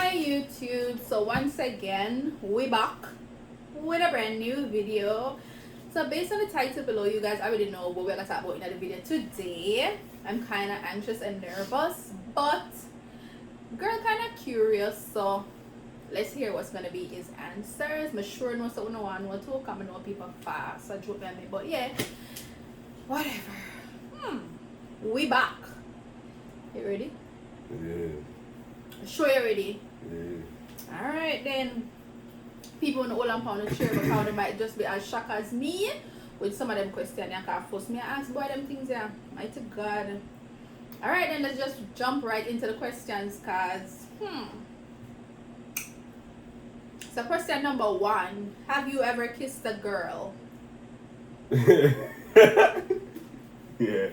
Hi YouTube, so once again we back with a brand new video. So based on the title below, you guys already know what we're gonna talk about in the video today. I'm kind of anxious and nervous, but girl kind of curious, so let's hear what's gonna be his answers. I'm sure no so no one will talk, I know people fast, so joke at me, but yeah, whatever. We back. You ready? Yeah. Sure you're ready? Yeah. Alright then. People in the old and pound of cheer, but how they might just be as shocked as me with some of them questions. I can't force me to ask boy them things there. Mighty God. Alright then, let's just jump right into the questions, cause So question number 1. Have you ever kissed a girl? Yeah. Yeah.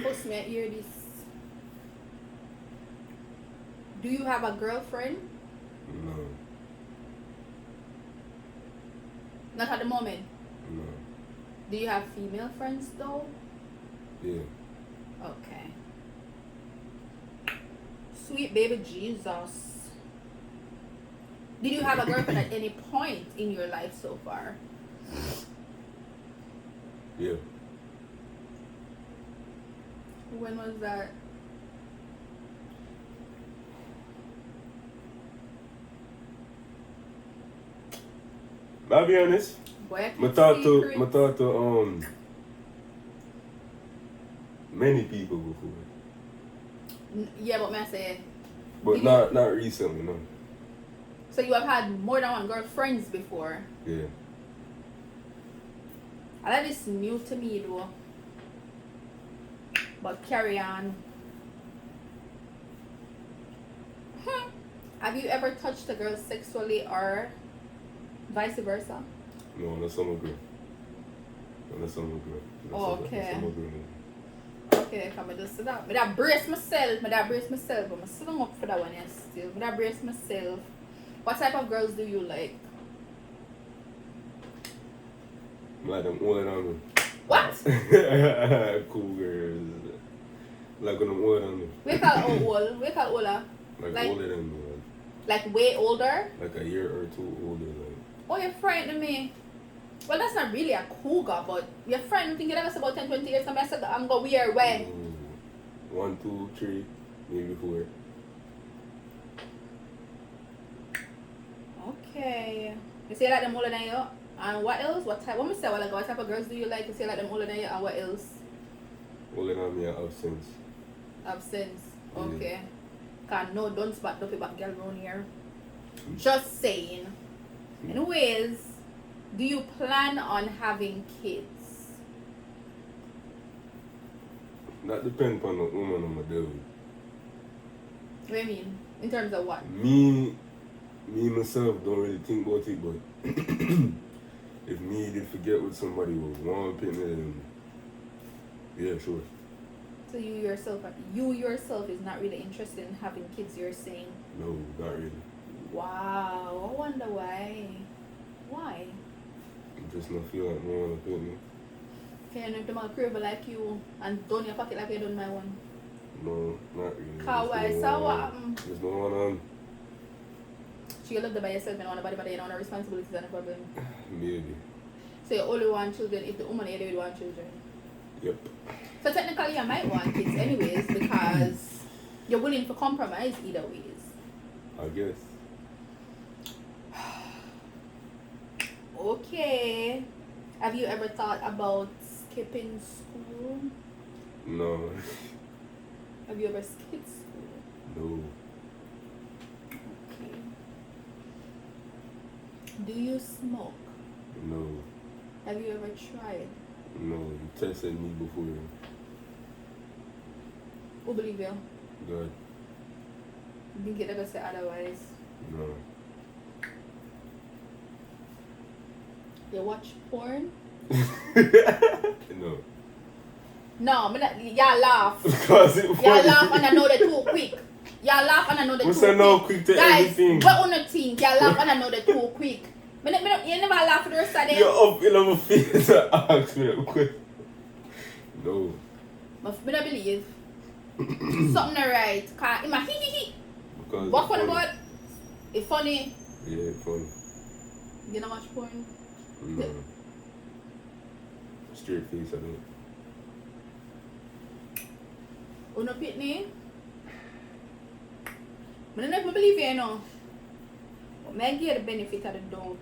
Post me hear this. Do you have a girlfriend? No. Not at the moment. No. Do you have female friends though? Yeah. Okay. Sweet baby Jesus. Did you have a girlfriend at any point in your life so far? Yeah. When was that? I'll be honest. Boy, I talked to many people before. Yeah, but may I say, But not recently, no. so you have had more than one girlfriends before. Yeah. A lot of this new to me though. But carry on. Have you ever touched a girl sexually or vice versa? No, that's some girl. No, that's some girl. Okay. That's some girl. Okay, come on, just sit down. But I brace myself. But I'm sitting up for that one yes, still. But I brace myself. What type of girls do you like? Like them older than me. What? Cool girls. Like when them older than me. We call old. We call older. Like older than me. Like way older? Like a year or two older. Like. Oh, you're frightening me. Well, that's not really a cougar, but you're frightening me thinking that's about 10, 20 years. I said I'm going weird way. 1, 2, 3, maybe 4. Okay. You say like them older than you? And what else? What type? What me say? What type of girls do you like? You say like them older than you, and what else? Older than me, absence. Absence. Yeah. Okay. Can't no don't spot the back girl around here. Just saying. Anyways, do you plan on having kids? That depends on the woman I'm deal with. What do you mean? In terms of what? Me myself don't really think about it, but if me did forget with somebody with one opinion, then yeah, sure. So you yourself is not really interested in having kids, you're saying? No, not really. Wow, I wonder why. Why? I just not feel like no one to put me. Can you them all crave like you and down your pocket like you done my one? No, not really. Kawaii, so what happened? There's no one on. So you love by yourself and nobody but you don't have responsibilities and a problem. Maybe. So you only want children if the woman you want children. Yep. So technically you might want kids anyways because you're willing to compromise either ways. I guess. Okay. Have you ever thought about skipping school? No. Have you ever skipped school? No. Okay. Do you smoke? No. Have you ever tried? No. You tested me before. Who believe you? God. You think you ever say otherwise? No. You watch porn? No. No, y'all laugh. Because it Y'all laugh and I know they too quick. Y'all laugh and I know they too quick. quick. No quick to Guys, everything. what on the think? Y'all laugh and I know they too quick. You never laugh at the rest of them. You're up in my face to ask me that question. No. I don't believe. Something not right. Cause him a hee. Because What funny about? It's funny. Yeah, it's funny. You know much porn? No. Straight face, I don't. Uno pitney. I don't know if I believe you, you know. But may I give you the benefit of the doubt.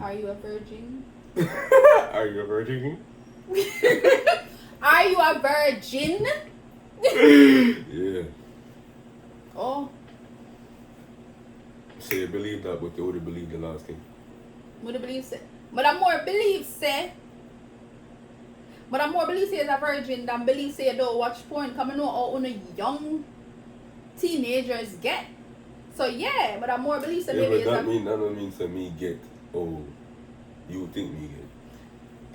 Are you a virgin? Are you a virgin? Are you a virgin? Yeah. Oh. So you believe that, but you would believe the last thing. Would believe say. But I more believe say. But I more believe say as a virgin than believe say you don't watch porn. Come know how only young teenagers get. So yeah, but I more believe say maybe but that don't mean to me get. Oh, you think me get.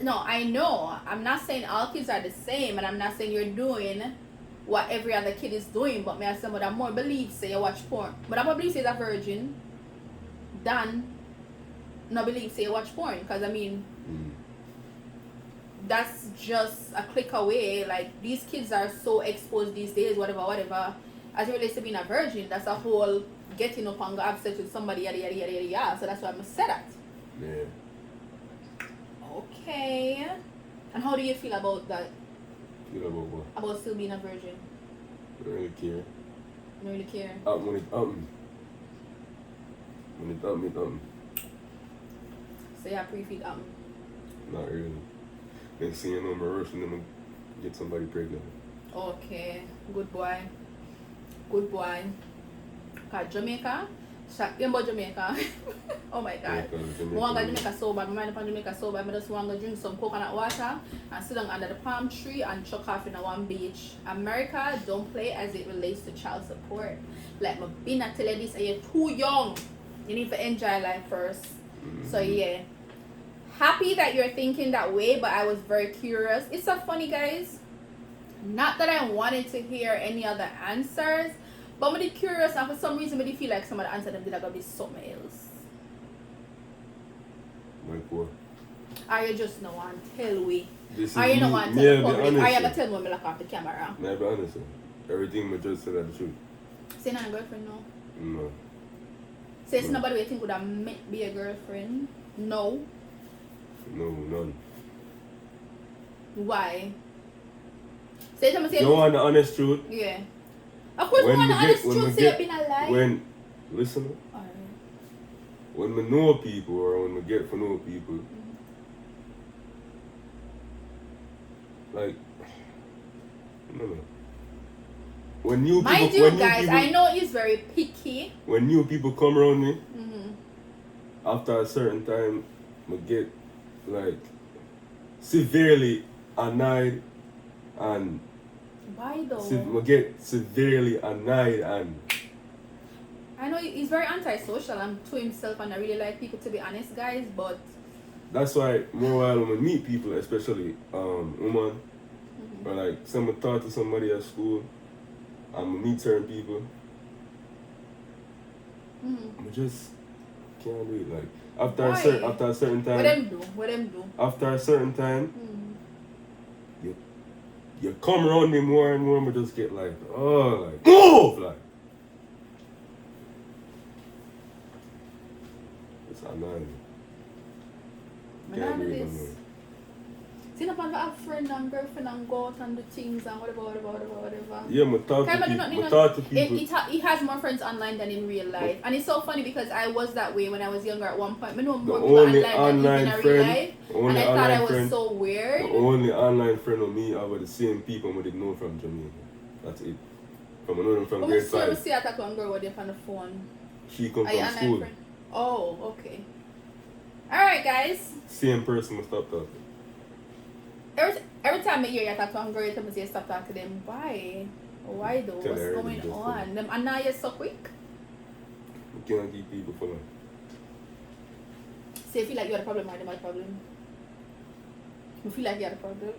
No, I know. I'm not saying all kids are the same, and I'm not saying you're doing what every other kid is doing, but me I say, but I more believe say you watch porn. But I more believe say you're a virgin than not believe say you watch porn. Because I mean, that's just a click away. Like, these kids are so exposed these days, whatever. As it relates to being a virgin, that's a whole getting up and go upset with somebody, yada. So that's why I'm say that. Yeah. Okay. And how do you feel about that? Feel about what? About still being a virgin? I don't really care. You don't really care? When it So yeah, pre-feed Not really. Next thing you know, I'm rushing them and get somebody pregnant. Okay. Good boy. Cause Jamaica. You about Jamaica? Oh my God. I want to go Jamaica so bad. My mind upon Jamaica so bad. I just want to drink some coconut water and sit down under the palm tree and chuck off in a one beach. America, don't play as it relates to child support. Like, my been I tell you this, you're too young. You need to enjoy life first. So yeah. Happy that you're thinking that way, but I was very curious. It's so funny, guys. Not that I wanted to hear any other answers, but I'm curious, and for some reason, I feel like some of the answers did gonna be something else. Like what? Are you just no one tell we? Are you no one tell the public? Are you gonna tell me when I look off the camera? May I be honest? Everything I just said is the truth. Say not a girlfriend, no. No. Say it's nobody we think would have meant be a girlfriend. No. No, none. Why? Say to me, say you want the honest truth? Yeah. Of course, when the honest truth say it been a lie. Listen. Alright. When we know people or when we get to know people, like, no. When new people, mind you guys, I know he's very picky. When new people come around me, after a certain time, I get like severely annoyed and why though? I get severely annoyed and I know he's very antisocial and to himself, and I really like people, to be honest, guys, but that's why more while when I meet people, especially women, or like someone talk to somebody at school, and I meet certain people, I just can't do it. Like after a certain time. What them do? After a certain time, you come around me more and more, and just get like, move! Like, it's annoying. Can't do this. See, no plan to have friend and girlfriend and go out and do things and whatever. Yeah, I talk to people. He has more friends online than in real life. And it's so funny because I was that way when I was younger at one point. I know more people online than in real life. And I thought I was so weird. The only online friend of me are the same people I didn't know from Jamaica. That's it. From another from grade 5. I see I talk to a girl with you on the phone. She come from school. Friend? Oh, okay. Alright, guys. Same person will stop talking. Every time I hear you talk to a girl, you tell me to stop talking to them. Why? Why though? What's going on? Them annoy you so quick? You can't keep people for long. So you feel like you're the problem or them are the problem? You feel like you're the problem?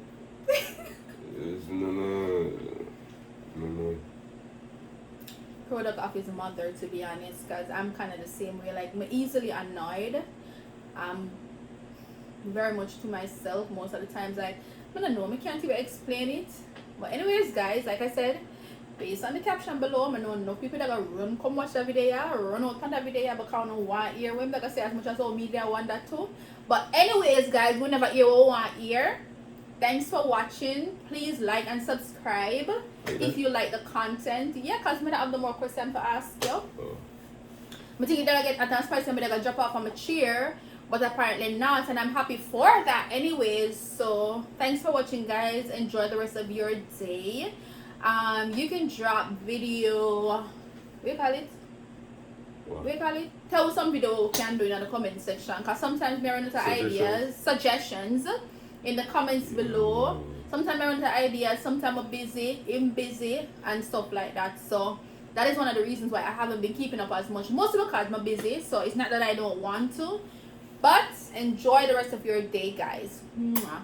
No. product of his mother, to be honest, because I'm kind of the same way. Like, I'm easily annoyed. Very much to myself most of the times. Like, I don't know, I can't even explain it. But anyways, guys, like I said, based on the caption below, I know no people that gonna run come watch the video, run out on the video because I don't want to hear when they say as much as all media want that too. But anyways, guys, we never hear what we want to hear. Thanks for watching. Please like and subscribe if you like the content. Yeah, because I have the more question to ask you. I think that I get at spicy, I'm gonna drop off on my chair, but apparently not, and I'm happy for that anyways. So thanks for watching, guys. Enjoy the rest of your day. You can drop video, what do you call it? What do you call it? Tell some video we can do in the comment section, because sometimes we run into ideas, suggestions in the comments below. Sometimes I run into ideas, sometimes I'm busy and stuff like that. So that is one of the reasons why I haven't been keeping up as much, mostly because I'm busy. So it's not that I don't want to, but enjoy the rest of your day, guys. Mwah.